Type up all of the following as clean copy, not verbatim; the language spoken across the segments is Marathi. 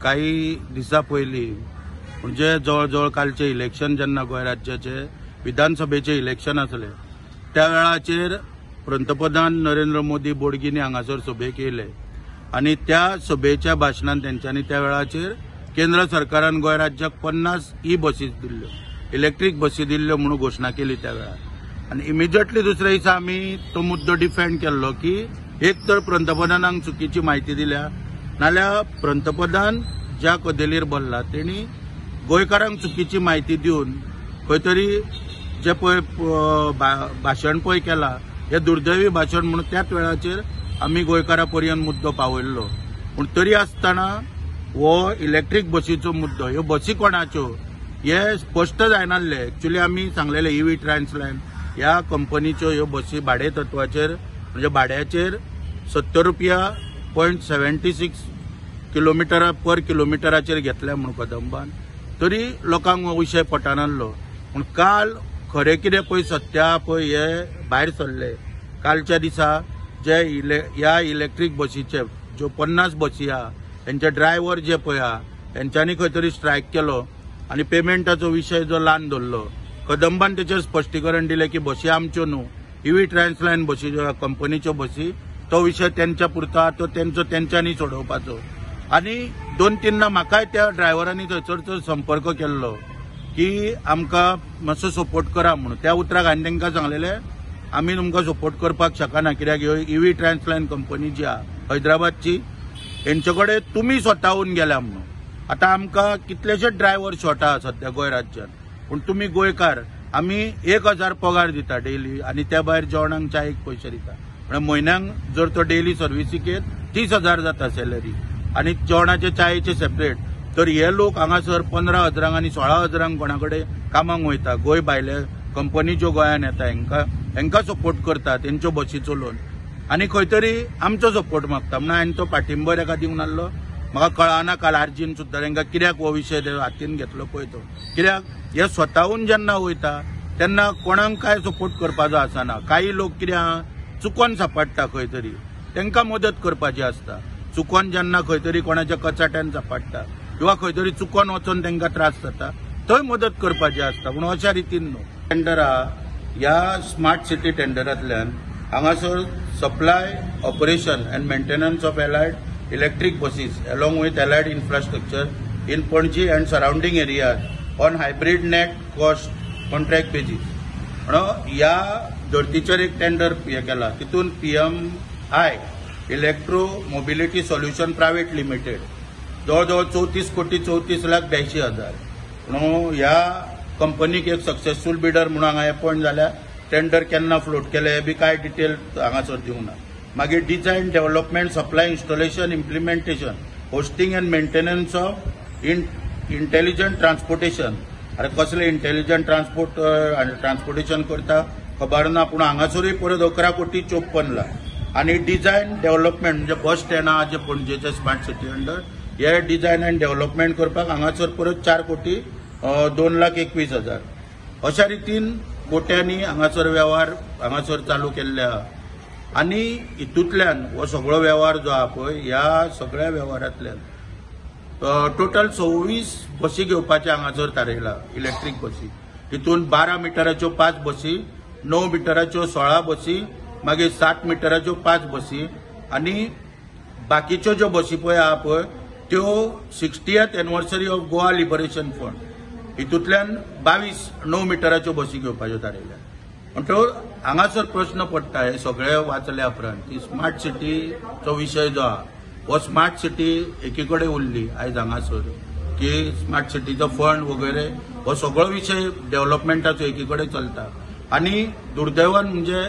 काही दिसा पयलीं म्हणजे जवळ कालचे इलेक्शन जेन्ना गोंय राज्याचे विधानसभेचे इलेक्शन आसले त्या वेळाचेर पंतप्रधान नरेंद्र मोदी बोडगिनी हांगासर सभेक येयले आणि त्या सभेच्या भाशणांत तेंच्यांनी त्या वेळाचेर केंद्र सरकारान गोंय राज्याक 50 बसीस दिल्ल्यो, इलेक्ट्रीक बसी दिल्ल्यो म्हणून घोशणा केली त्या वेळार। आणि इमिजिएटली दुसऱ्या दिसा आमी तो मुद्दो डिफेंड केल्लो की एक तर पंतप्रधानांक चुकीची म्हायती दिल्या, नाल्यार पंतप्रधान ज्या कदेलीर बोल्ला तेणी गोंयकारांक चुकीची म्हायती दिवन खंय तरी जे पळय भाशण पळय केला हे दुर्दैवी भाशण म्हणून त्याच वेळाचेर आमी गोंयकारां पर्यंत मुद्दो पावयल्लो। पूण तरी आसतना हो इलेक्ट्रीक बसीचो मुद्दो, ह्यो बसी कोणाच्यो हे स्पश्ट जायनासलें। एक्चुअली आमी सांगलेलें EV ट्रान्सलायन ह्या कंपनीच्यो ह्यो बसी भाडे तत्वाचेर म्हणजे भाड्याचेर 70 रुपया.76 किलोमिटर पर किलोमिटराचेर घेतल्या म्हणून कदंबान, तरी लोकांक हो विशय पटनासलो। पूण काल खरें कितें पळय सत्य पळय हे भायर सरले। कालच्या दिसा जे ह्या इलेक्ट्रीक बसीचे ज्यो 50 बसी आहा त्यांचे ड्रायव्हर जे पळय आहा तेंच्यांनी खंय तरी स्ट्रायक केलो आणि पेमेंटाचो विशय जो ल्हान धरलो। कदंबान तेचेर स्पश्टीकरण दिलें की बसी आमच्यो न्हू, EV ट्रान्सलायन बसी ज्यो कंपनीच्यो बसी, तो विशय त्यांच्या पुरता तो तेंच्यांनी सोडोवपाचो। आणि 2-3 म्हाकाय त्या ड्रायव्हरांनी थंयसर संपर्क केल्लो की आमकां मातसो सपोर्ट करा म्हणून। त्या उतराक हांवें तांकां सांगलेलें आमी तुमकां सपोर्ट करपाक शकना, कित्याक ह्यो EV ट्रान्सलायन कंपनी जी आहा हैदराबादची तेंचे कडेन तुमी स्वताहून गेल्या म्हणून। आतां आमकां कितलेशेच ड्रायव्हर शॉर्ट आहा सध्या गोंय राज्यांत, पूण तुमी गोंयकार आमी 1000 पगार दिता डेली आणि त्या भायर जेवणाक चायेक पयशे दिता, म्हणजे म्हयन्याक जर तो डेली सर्विसीक येत 30,000 जाता सॅलरी आणि जेवणाचे चायेचे सेपरेट। तर हे लोक हांगासर 15,000 आणि 16,000 कोणाकडे कामाक वयता, गोंय भायले कंपनी ज्यो गोंयांत येता हेंकां सपोर्ट करता तेंच्यो बसीचो लोन आणि खंय तरी आमचो सपोर्ट मागता म्हणून हांवें तो पाठिंबो ताका दिवंक नासलो। म्हाका कळना काल आर्जीन सुद्दां तांकां कित्याक हो विशय हातीन घेतलो पळय तो, कित्याक हे स्वताहून जेन्ना वयता तेन्ना कोणाक काय सपोर्ट करपाचो आसना। काही लोक कित्याक चुकोन सापडटा खंय तरी तांकां मदत करपाची आसता, चुकोन जेन्ना खंय तरी कोणाच्या कचाट्यान सापडटा किंवा खंय तरी चुकोन वचून तांकां त्रास जाता थंय मदत करपाची आसता, पूण अशा रितीन न्हू। टेंडर ह्या स्मार्ट सिटी टेंडरांतल्यान हांगासर supply operation end maintenance of allied electric buses along with allied infrastructure in Panaji end surrounding areas on hybrid net cost contract basis म्हणून ह्या धर्तीचेर एक टेंडर हे केला। तितून PMI electro mobility solution private limited जवळजवळ 34,34,82,000 म्हणून ह्या कंपनीक एक सक्सेसफुल बिडर म्हणून हांगा अपॉइंट जाल्या। टेंडर केन्ना फ्लोट केले हे बी काय डिटेल हांगासर दिवंक ना। मागीर design development supply installation implementation hosting end maintenance of intelligent transportation. अरे कसले इंटेलिजंट ट्रान्सपोर्टेशन करता खबर ना, पूण हांगासरूय परत 11,54 लाख आणि डिझायन डेव्हलपमेंट म्हणजे बस स्टँड आहा जे पणजेचे स्मार्ट सिटी अंडर हे डिझायन एंड डेव्हलपमेंट करपाक हांगासर परत 4,02,21,000 अशा रितीन कोट्यांनी हांगासर वेव्हार हांगासर चालू केल्ले आहा। आणि हितूंतल्यान हो सगळो वेव्हार जो आहा पळय ह्या सगळ्या वेव्हारांतल्यान टोटल 26 बसी घेवपाचे हांगासर थारयला इलेक्ट्रीक बसी। हितून 12 मिटराच्यो 5 बसी, 9 मिटराच्यो 16 बसी, मागीर 7 मिटराच्यो 5 बसी आणि बाकीच्यो ज्यो बसी पळय आहा पळय त्यो 60th anniversary of Goa liberation fund हितूंतल्यान 22 9 मिटराच्यो बसी घेवपाच्यो थारयल्या। म्हणटकूच हांगासर प्रश्न पडटा हे सगळे वाचल्या उपरांत की स्मार्ट सिटीचो विशय जो आहा हो स्मार्ट सिटी एकीकडे उरली आयज हांगासर की स्मार्ट सिटीचो फंड वगैरे हो सगळो विशय डेव्हलपमेंटाचो एकीकडे चलता आणि दुर्दैवान म्हणजे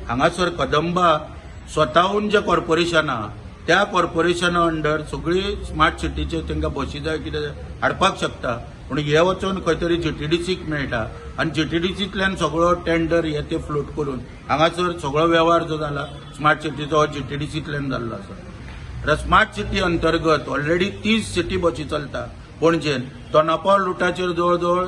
हांगासर कदंबा स्वताहून जे कॉर्पोरेशन आहा त्या कॉर्पोरेशना अंडर सगळी स्मार्ट सिटीचे तांकां बसी जाय कितें हाडपाक शकता, पूण हे वचून खंय तरी GTDCक मेळटा आणि GTDCंतल्यान सगळो टेंडर हे ते फ्लोट करून हांगासर सगळो वेव्हार जो जाला स्मार्ट सिटीचो GTDCंतल्यान जाल्लो आसा। स्मार्ट सिटी अंतर्गत ऑलरेडी 30 सिटी बसी चलता पणजेन, तोनापावल रुटाचेर जवळ जवळ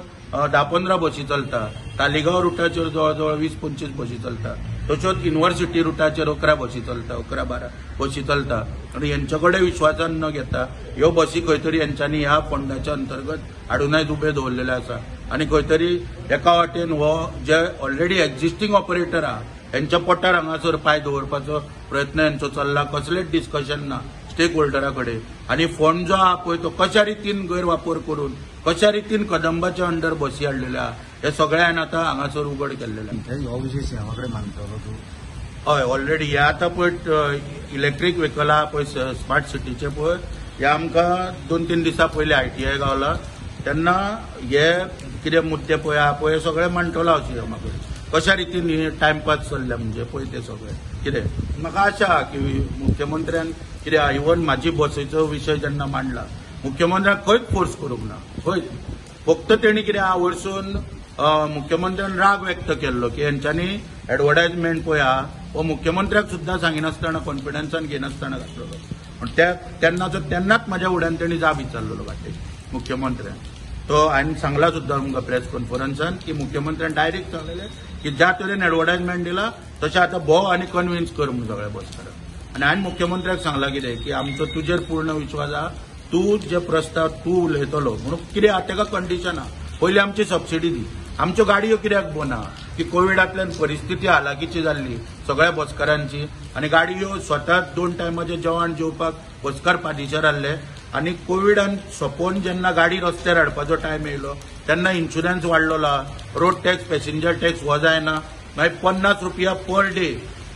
10-15 बसी चलता, तालिगांव रुटाचेर जवळ जवळ 20-25 बसी चलता। तश्योच युनिव्हर्सिटी रुटाचेर 11 बसी चलता, 11-12 बसी चलता आणि यांच्याकडे विश्वासान न घेता ह्यो बसी खंय तरी यांच्यांनी ह्या फंडाच्या अंतर्गत हाडूनच उबे दवरलेले आसा आणि खंय तरी एका वाटेन हो जे ऑलरेडी एक्झिस्टिंग ऑपरेटर आहा यांच्या पोटार हांगासर पाय दवरपाचो प्रयत्न यांचो चल्ला. कसलेच डिस्कशन ना स्टेक होल्डरा कडेन आणि फंड जो आहा पळय तो कशा रितीन गैरवापर करून कशा रितीन कदंबाच्या अंडर बसी हाडलेले आहा हे सगळ्यान आता हांगासर उघड केल्लेले. हो विशय सीएमाकडे मानतलो तूं? हय ऑलरेडी हे आतां पळय इलेक्ट्रीक व्हेकल आहा पळय स्मार्ट सिटीचे पळय हे आमकां 2-3 दिसां पयलीं ITI गावला तेन्ना हे कितें मुद्दे पळय आहा पळय हे सगळे मांडटलो हांव सीएमाकडे. कशा रितीन हे टायमपास चल्ले म्हणजे पळय ते सगळे कितें म्हाका आशा आहा की मुख्यमंत्र्यान कितें इवन म्हाजी बसीचो विशय जेन्ना मांडला मुख्यमंत्र्यान खंयच फोर्स करूंक ना. खंयच फक्त तेणी कितें वरसून मुख्यमंत्र्यान राग व्यक्त केल्लो की हेंच्यांनी एडवर्टायजमेंट पळय आहा हो मुख्यमंत्र्याक सुद्दां सांगिनासतना कॉन्फिडन्सान घेनासतना घातलेलो. पण तेन्नाच म्हाज्या फुड्यान तेणी जाब विचारलेलो वाटेक मुख्यमंत्र्यान. तो हांवें सांगला सुद्दां तुमकां प्रेस कॉन्फरन्सान की मुख्यमंत्र्यान डायरेक्ट सांगलेलें की ज्या तरेन एडवर्टायजमेंट दिला तशें आतां भोव आनी कन्विन्स कर म्हूण सगळ्या बसकारांक. आनी हांवें मुख्यमंत्र्याक सांगलां कितें की आमचो तुजेर पूर्ण विश्वास आहा तूं जे प्रस्ताव तूं उलयतलो म्हणून कितें आहा ताका कंडिशन आहा. पयलीं आमची सबसिडी दी. आमच्यो गाडयो कित्याक बंद आहा की कोविडांतल्यान परिस्थिती हालाकीची जाल्ली सगळ्या बसकारांची आनी गाडयो स्वताच 2 टायमाचें जेवण जेवपाक बसकार पाठीचेर आहले आनी कोविडान सोंपोवन जेन्ना गाडी रस्त्यार हाडपाचो टायम येयलो तेन्ना इन्शुरन्स वाडलेलो आहा, रोड टॅक्स पॅसेंजर टॅक्स हो जायना, मागीर 50 रुपया पर डे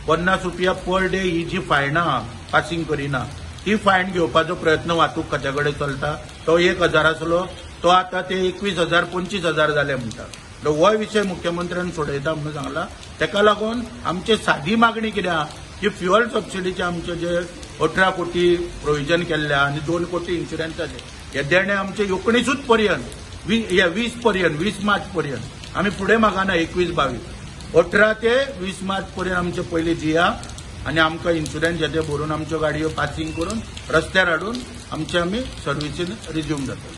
50 रुपया पर डे ही जी फायन आहा पासिंग करिना ती फायन घेवपाचो प्रयत्न वाहतूक खात्या कडेन चलता. तो 1,000 आसलो तो आतां ते 21,000 25,000 जाले म्हणटा. हो विशय मुख्यमंत्र्यान सोडयता म्हणून सांगला. ताका लागून आमची सादी मागणी कितें आहा की फ्युअल सबसिडीचे आमचे जे 18 कोटी प्रोविजन केल्ले आहा आनी 2 कोटी इन्शुरन्साचे हे देणे आमचे एकुणीसूच पर्यंत 20 पर्यंत 20 मार्च पर्यंत आमी फुडें मागना 21-22 18 ते 20 मार्च पर्यंत आमचे पयलीं दिया आनी आमकां इन्शुरन्स जे भरून आमच्यो गाडयो पासिंग करून रस्त्यार हाडून आमी सर्विसीन रिज्यूम जाता.